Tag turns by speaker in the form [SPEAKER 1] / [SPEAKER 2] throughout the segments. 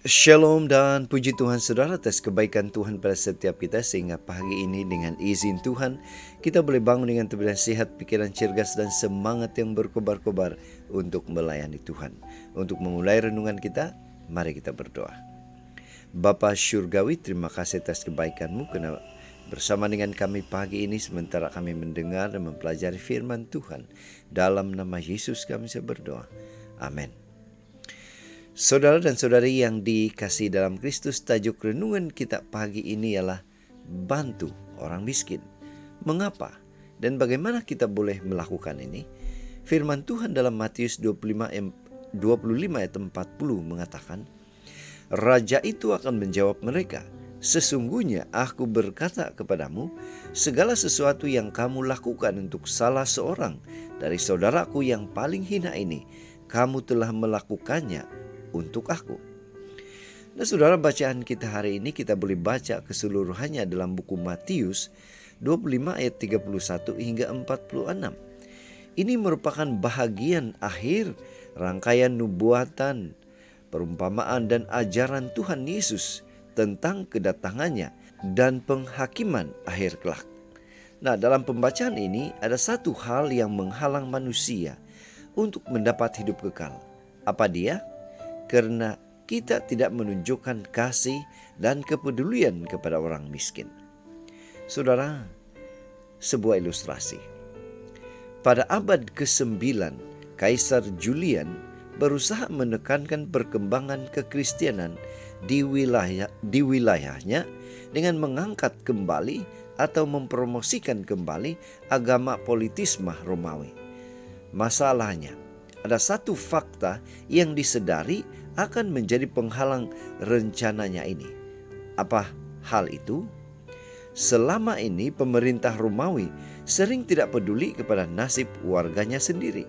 [SPEAKER 1] Shalom dan puji Tuhan saudara atas kebaikan Tuhan pada setiap kita, sehingga pagi ini dengan izin Tuhan kita boleh bangun dengan tubuh dan sehat, pikiran cergas dan semangat yang berkobar-kobar untuk melayani Tuhan. Untuk memulai renungan kita, mari kita berdoa. Bapa Syurgawi, terima kasih atas kebaikan-Mu karena bersama dengan kami pagi ini sementara kami mendengar dan mempelajari firman Tuhan. Dalam nama Yesus kami berdoa. Amin. Saudara dan saudari yang dikasihi dalam Kristus, tajuk renungan kita pagi ini ialah bantu orang miskin. Mengapa dan bagaimana kita boleh melakukan ini? Firman Tuhan dalam Matius 25 ayat 40 mengatakan, Raja itu akan menjawab mereka, sesungguhnya aku berkata kepadamu, segala sesuatu yang kamu lakukan untuk salah seorang dari saudaraku yang paling hina ini, kamu telah melakukannya untuk aku. Nah saudara, bacaan kita hari ini kita boleh baca keseluruhannya dalam buku Matius 25 ayat 31 hingga 46. Ini merupakan bahagian akhir rangkaian nubuatan, perumpamaan dan ajaran Tuhan Yesus tentang kedatangannya dan penghakiman akhir kelak. Nah, dalam pembacaan ini ada satu hal yang menghalang manusia untuk mendapat hidup kekal. Apa dia? Karena kita tidak menunjukkan kasih dan kepedulian kepada orang miskin. Saudara, sebuah ilustrasi. Pada abad ke-9, Kaisar Julian berusaha menekankan perkembangan kekristenan di wilayahnya dengan mengangkat kembali atau mempromosikan kembali agama politisme Romawi. Masalahnya, ada satu fakta yang disadari akan menjadi penghalang rencananya ini. Apa hal itu? Selama ini pemerintah Romawi sering tidak peduli kepada nasib warganya sendiri.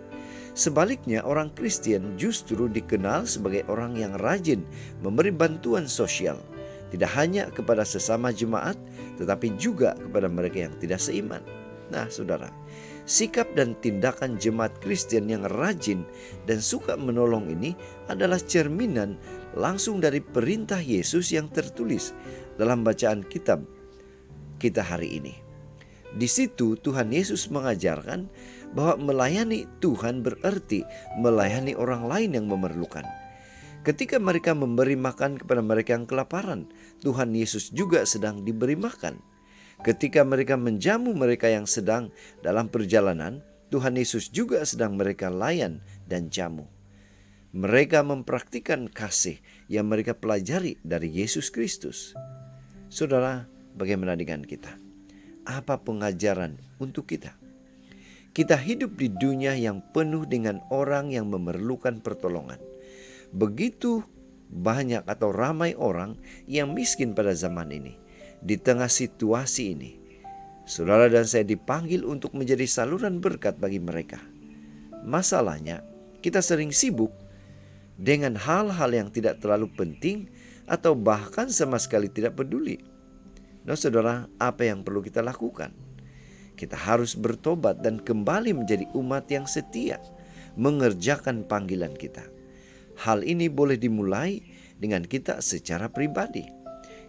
[SPEAKER 1] Sebaliknya, orang Kristen justru dikenal sebagai orang yang rajin memberi bantuan sosial, tidak hanya kepada sesama jemaat, tetapi juga kepada mereka yang tidak seiman. Nah, saudara, sikap dan tindakan jemaat Kristen yang rajin dan suka menolong ini adalah cerminan langsung dari perintah Yesus yang tertulis dalam bacaan kitab kita hari ini. Di situ Tuhan Yesus mengajarkan bahwa melayani Tuhan berarti melayani orang lain yang memerlukan. Ketika mereka memberi makan kepada mereka yang kelaparan, Tuhan Yesus juga sedang diberi makan. Ketika mereka menjamu mereka yang sedang dalam perjalanan, Tuhan Yesus juga sedang mereka layan dan jamu. Mereka mempraktikkan kasih yang mereka pelajari dari Yesus Kristus. Saudara, bagaimana dengan kita? Apa pengajaran untuk kita? Kita hidup di dunia yang penuh dengan orang yang memerlukan pertolongan. Begitu banyak atau ramai orang yang miskin pada zaman ini. Di tengah situasi ini, saudara dan saya dipanggil untuk menjadi saluran berkat bagi mereka. Masalahnya, kita sering sibuk dengan hal-hal yang tidak terlalu penting atau bahkan sama sekali tidak peduli. Nah saudara, apa yang perlu kita lakukan? Kita harus bertobat dan kembali menjadi umat yang setia, mengerjakan panggilan kita. Hal ini boleh dimulai dengan kita secara pribadi.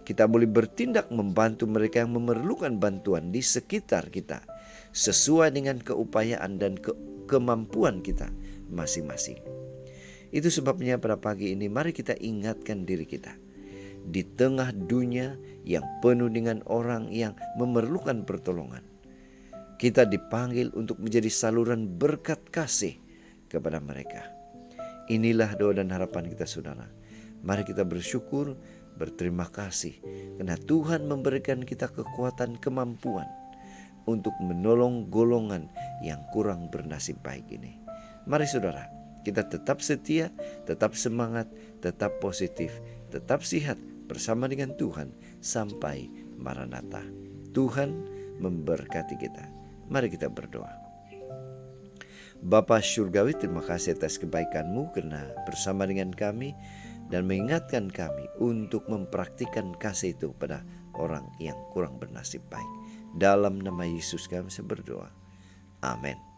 [SPEAKER 1] Kita boleh bertindak membantu mereka yang memerlukan bantuan di sekitar kita, sesuai dengan keupayaan dan kemampuan kita masing-masing. Itu sebabnya pada pagi ini mari kita ingatkan diri kita. Di tengah dunia yang penuh dengan orang yang memerlukan pertolongan, kita dipanggil untuk menjadi saluran berkat kasih kepada mereka. Inilah doa dan harapan kita saudara. Mari kita bersyukur, berterima kasih karena Tuhan memberikan kita kekuatan kemampuan untuk menolong golongan yang kurang bernasib baik ini. Mari saudara, kita tetap setia, tetap semangat, tetap positif, tetap sehat bersama dengan Tuhan sampai Maranatha. Tuhan memberkati kita. Mari kita berdoa. Bapa Syurgawi, terima kasih atas kebaikan-Mu karena bersama dengan kami dan mengingatkan kami untuk mempraktikkan kasih itu pada orang yang kurang bernasib baik. Dalam nama Yesus kami berdoa. Amin.